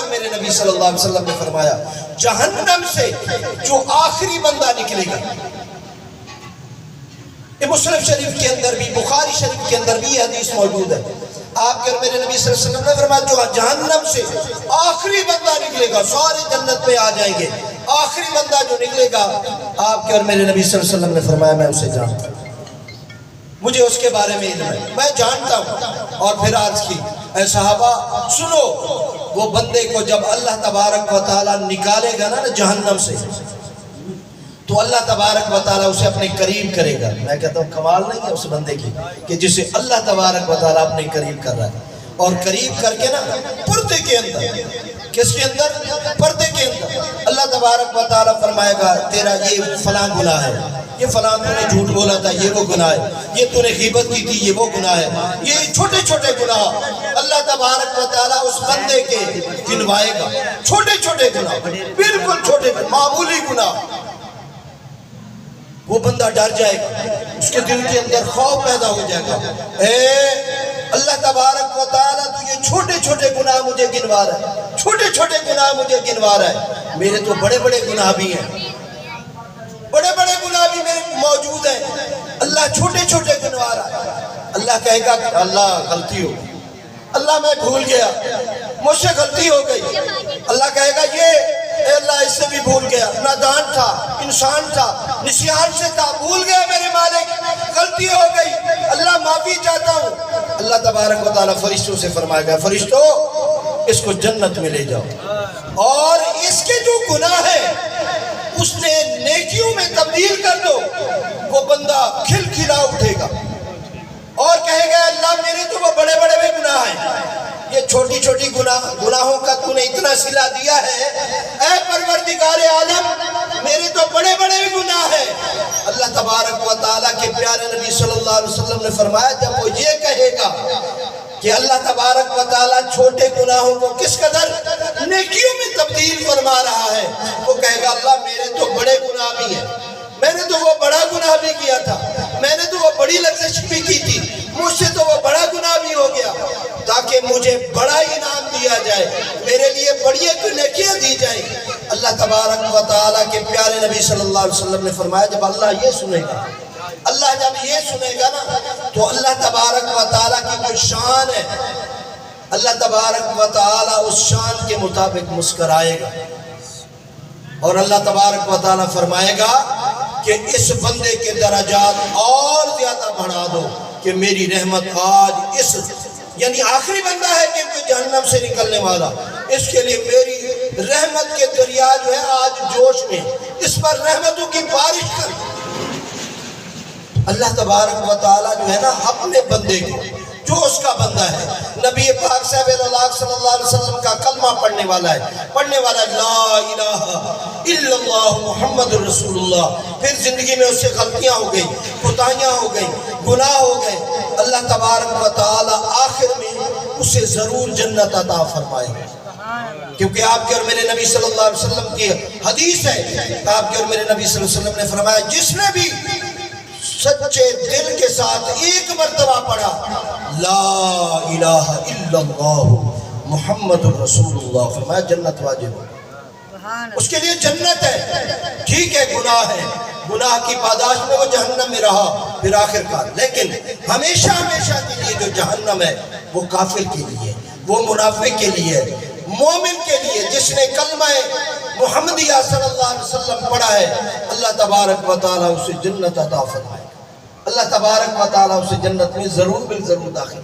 اور میرے نبی صلی اللہ علیہ وسلم نے فرمایا جہنم سے جو آخری بندہ نکلے گا، یہ مسلم شریف کے اندر بھی، بخاری شریف کے اندر بھی یہ حدیث موجود ہے، آپ کے اور میرے نبی صلی اللہ علیہ وسلم نے فرمایا جو جہنم سے آخری بندہ نکلے گا، سارے جنت میں آ جائیں گے، آخری بندہ جو نکلے گا، آپ کے اور میرے نبی صلی اللہ علیہ وسلم نے فرمایا میں اسے جانتا ہوں، مجھے اس کے بارے میں علم ہے، میں جانتا ہوں۔ اور پھر عرض کی اے صحابہ سنو، وہ بندے کو جب اللہ تبارک و تعالیٰ نکالے گا نا جہنم سے، تو اللہ تبارک و تعالیٰ اسے اپنے قریب کرے گا۔ میں کہتا ہوں کمال نہیں ہے اس بندے کی کہ جسے اللہ تبارک و تعالیٰ اپنے قریب کر رہا ہے، اور قریب کر کے نا پردے کے اندر، کس کے اندر؟ پردے کے اندر اللہ تبارک و تعالیٰ فرمائے گا تیرا یہ فلاں گناہ ہے، یہ فلاں تو نے جھوٹ بولا تھا یہ وہ گناہ ہے، یہ تو نے غیبت کی تھی یہ وہ گناہ ہے، یہ چھوٹے چھوٹے گناہ اللہ تبارک و تعالیٰ اس بندے کے گنوائے گا، چھوٹے چھوٹے گناہ، بالکل چھوٹے معمولی گناہ۔ وہ بندہ ڈر جائے گا، اس کے دل کے اندر خوف پیدا ہو جائے گا، اے اللہ تبارک و تعالیٰ تو یہ چھوٹے چھوٹے گناہ مجھے گنوا رہا ہے، چھوٹے چھوٹے گناہ مجھے گنوا رہا ہے، میرے تو بڑے بڑے گناہ بھی ہیں، بڑے بڑے گناہ بھی میرے موجود ہیں، اللہ چھوٹے چھوٹے گنوا رہا ہے۔ اللہ کہے گا اللہ غلطی ہو، اللہ میں بھول گیا، مجھ سے غلطی ہو گئی۔ اللہ کہے گا یہ اے اللہ اس سے بھی بھول گیا، نادان تھا، انسان تھا، نسیان سے تھا، بھول گیا میرے مالک، غلطی ہو گئی، اللہ معافی چاہتا ہوں۔ اللہ تبارک و تعالیٰ فرشتوں سے فرمائے گا فرشتوں اس کو جنت میں لے جاؤ، اور اس کے جو گناہ ہے اس نے نیکیوں میں تبدیل کر دو۔ وہ بندہ کھل کھلا اٹھے گا اور کہے گا اللہ میرے تو وہ بڑے بڑے بھی گناہ ہیں، یہ چھوٹی چھوٹی گناہوں کا تو نے اتنا صلہ دیا ہے، اے پروردگار عالم میرے تو بڑے بڑے بھی گناہ ہیں۔ اللہ تبارک و تعالیٰ کے پیارے نبی صلی اللہ علیہ وسلم نے فرمایا جب وہ یہ کہے گا کہ اللہ تبارک و تعالیٰ چھوٹے گناہوں کو کس قدر نیکیوں میں تبدیل فرما رہا ہے، وہ کہے گا اللہ میرے تو بڑے گناہ بھی ہیں، میں نے تو وہ بڑا گناہ بھی کیا تھا، میں نے تو وہ بڑی لغزش بھی کی تھی، مجھ سے تو وہ بڑا گناہ بھی ہو گیا، تاکہ مجھے بڑا انعام دیا جائے، میرے لیے بڑی نیکیاں دی جائیں۔ اللہ تبارک و تعالیٰ کے پیارے نبی صلی اللہ علیہ وسلم نے فرمایا جب اللہ یہ سنے گا، اللہ جب یہ سنے گا نا تو اللہ تبارک و تعالیٰ کی جو شان ہے، اللہ تبارک و تعالیٰ اس شان کے مطابق مسکرائے گا، اور اللہ تبارک و تعالیٰ فرمائے گا کہ اس بندے کے درجات اور زیادہ بڑھا دو کہ میری رحمت آج اس یعنی آخری بندہ ہے کہ جہنم سے نکلنے والا، اس کے لیے میری رحمت کے دریا جو ہے آج جوش میں، اس پر رحمتوں کی بارش کر۔ اللہ تبارک و تعالیٰ جو ہے نا اپنے بندے کو جو اس کا بندہ ہے، نبی پاک صاحب صلی اللہ علیہ وسلم کا کلمہ پڑھنے والا ہے لا الہ الا اللہ محمد رسول اللہ، پھر زندگی میں اس سے غلطیاں ہو گئی، کوتاہیاں ہو گئی، گناہ ہو گئے، اللہ تبارک و تعالیٰ آخر میں اسے ضرور جنت عطا فرمائے گا، کیونکہ آپ کے اور میرے نبی صلی اللہ علیہ وسلم کی حدیث ہے، آپ کے اور میرے نبی صلی اللہ علیہ وسلم نے فرمایا جس نے بھی سچے دل کے ساتھ ایک مرتبہ پڑھا لا الہ الا اللہ محمد الرسول اللہ، فرمایا جنت واجب ہے، اس کے لیے جنت ہے۔ ٹھیک ہے گناہ ہے، گناہ کی پاداش میں وہ جہنم میں رہا پھر آخر کار، لیکن ہمیشہ ہمیشہ کے لیے جو جہنم ہے وہ کافر کے لیے، وہ منافق کے لیے، مومن کے لیے جس نے کلمہ محمدیہ صلی اللہ علیہ وسلم پڑھا ہے، اللہ تبارک و تعالیٰ اسے جنت عطا فرمائے، اللہ تبارک و تعالیٰ اسے جنت میں ضرور بالضرور داخل